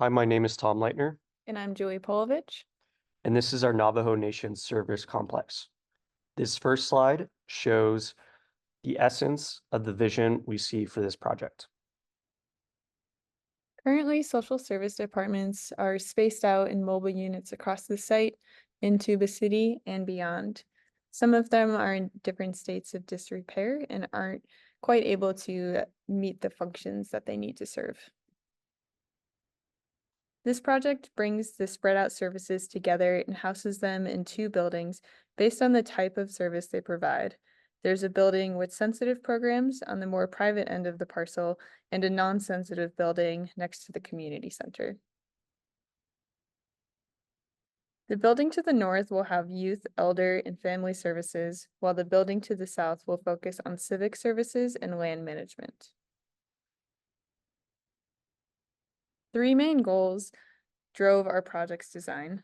Hi, my name is Tom Leitner, And I'm Julie Polovich. and this is our Navajo Nation Service Complex. This first slide shows the essence of the vision we see for this project. Currently, social service departments are spaced out in mobile units across the site, in Tuba City, and beyond. Some of them are in different states of disrepair and aren't quite able to meet the functions that they need to serve. This project brings the spread out services together and houses them in two buildings based on the type of service they provide. There's a building with sensitive programs on the more private end of the parcel and a non-sensitive building next to the community center. The building to the north will have youth, elder, and family services, while the building to the south will focus on civic services and land management. Three main goals drove our project's design.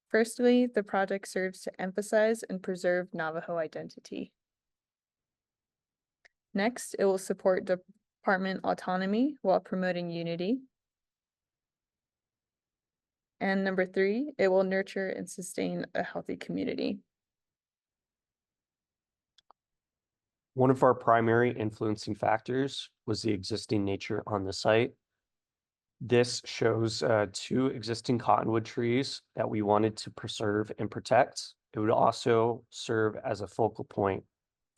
Firstly, the project serves to emphasize and preserve Navajo identity. Next, it will support department autonomy while promoting unity. And number three, it will nurture and sustain a healthy community. One of our primary influencing factors was the existing nature on the site. This shows two existing cottonwood trees that we wanted to preserve and protect. It would also serve as a focal point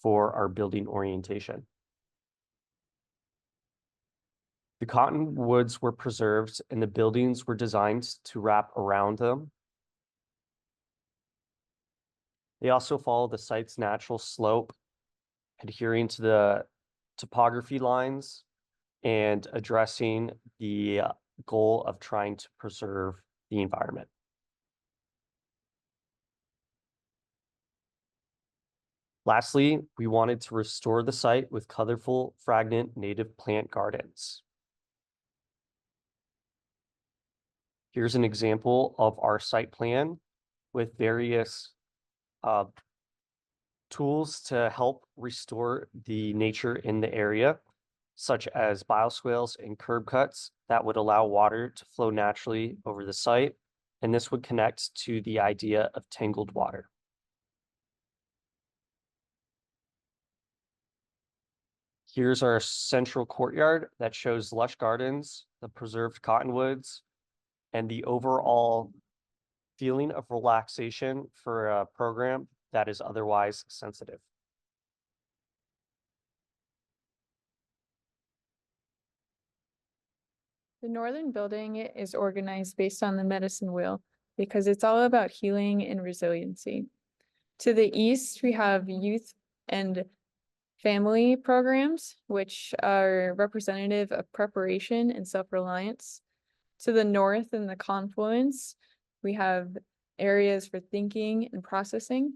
for our building orientation. The cottonwoods were preserved and the buildings were designed to wrap around them. They also follow the site's natural slope, adhering to the topography lines and addressing the goal of trying to preserve the environment. Lastly, we wanted to restore the site with colorful, fragrant native plant gardens. Here's an example of our site plan with various tools to help restore the nature in the area, such as bioswales and curb cuts that would allow water to flow naturally over the site. And this would connect to the idea of tangled water. Here's our central courtyard that shows lush gardens, the preserved cottonwoods, and the overall feeling of relaxation for a program that is otherwise sensitive. The northern building is organized based on the medicine wheel because it's all about healing and resiliency. To the east, we have youth and family programs, which are representative of preparation and self-reliance. To the north in the confluence, we have areas for thinking and processing.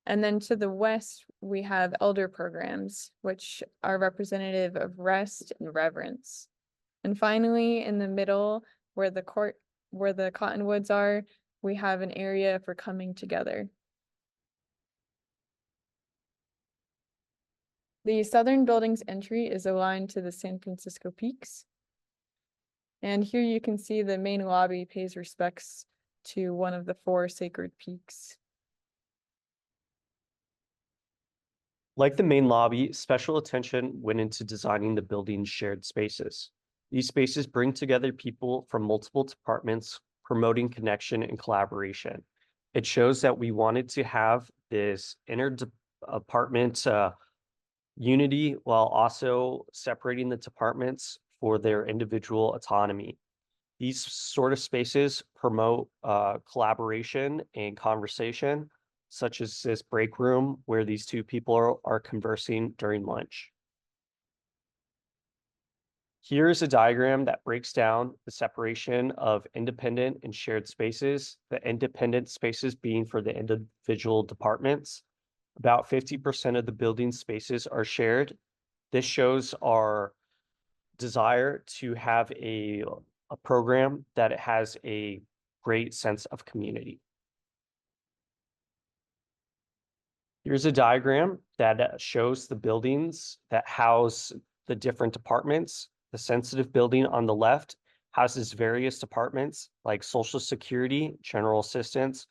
And then to the west, we have elder programs, which are representative of rest and reverence. And finally, in the middle, where the cottonwoods are, we have an area for coming together. The southern building's entry is aligned to the San Francisco Peaks. And here you can see the main lobby pays respects to one of the four sacred peaks. Like the main lobby, special attention went into designing the building's shared spaces. These spaces bring together people from multiple departments, promoting connection and collaboration. It shows that we wanted to have this inter-department unity while also separating the departments for their individual autonomy. These sort of spaces promote collaboration and conversation, such as this break room where these two people are conversing during lunch. Here's a diagram that breaks down the separation of independent and shared spaces, the independent spaces being for the individual departments. About 50% of the building spaces are shared. This shows our desire to have a program that has a great sense of community. Here's a diagram that shows the buildings that house the different departments. The sensitive building on the left houses various departments like social security, general assistance,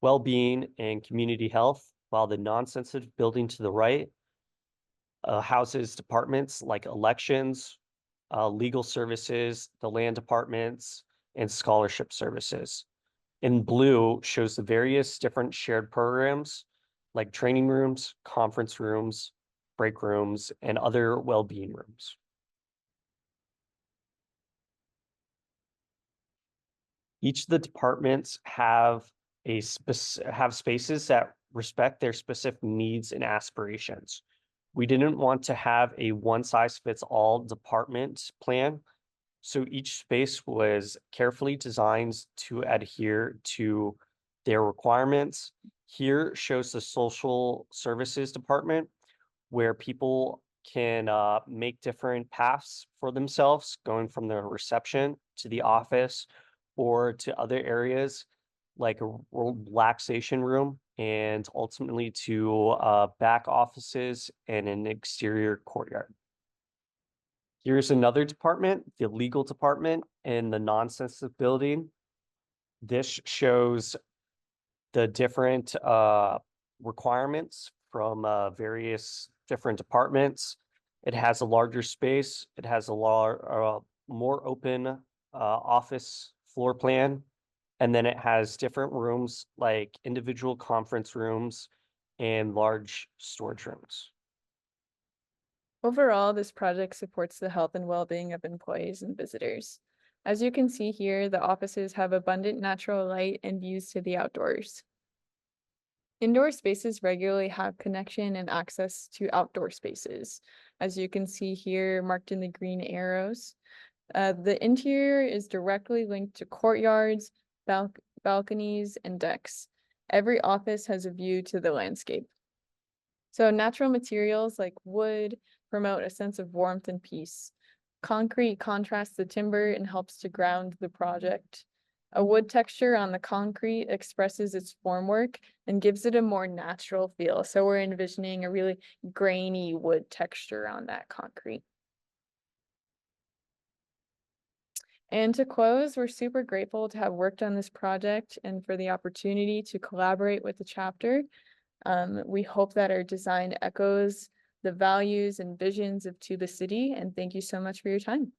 well-being, and community health, while the non-sensitive building to the right houses departments like elections, legal services, the land departments, and scholarship services. In blue shows the various different shared programs like training rooms, conference rooms, break rooms, and other well-being rooms. Each of the departments have have spaces that respect their specific needs and aspirations. We didn't want to have a one-size-fits-all department plan, so each space was carefully designed to adhere to their requirements. Here shows the social services department where people can make different paths for themselves, going from the reception to the office or to other areas like a relaxation room and ultimately to back offices and an exterior courtyard. Here's another department, the legal department in the non-sensitive building. This shows the different requirements from various different departments. It has a larger space. It has a more open office floor plan. And then it has different rooms like individual conference rooms and large storage rooms. Overall, this project supports the health and well-being of employees and visitors. As you can see here, the offices have abundant natural light and views to the outdoors. Indoor spaces regularly have connection and access to outdoor spaces. As you can see here, marked in the green arrows. The interior is directly linked to courtyards, balconies, and decks. Every office has a view to the landscape. So natural materials like wood promote a sense of warmth and peace. Concrete contrasts the timber and helps to ground the project. A wood texture on the concrete expresses its formwork and gives it a more natural feel. So we're envisioning a really grainy wood texture on that concrete. And to close, we're super grateful to have worked on this project and for the opportunity to collaborate with the chapter. We hope that our design echoes the values and visions of Tuba City, and thank you so much for your time.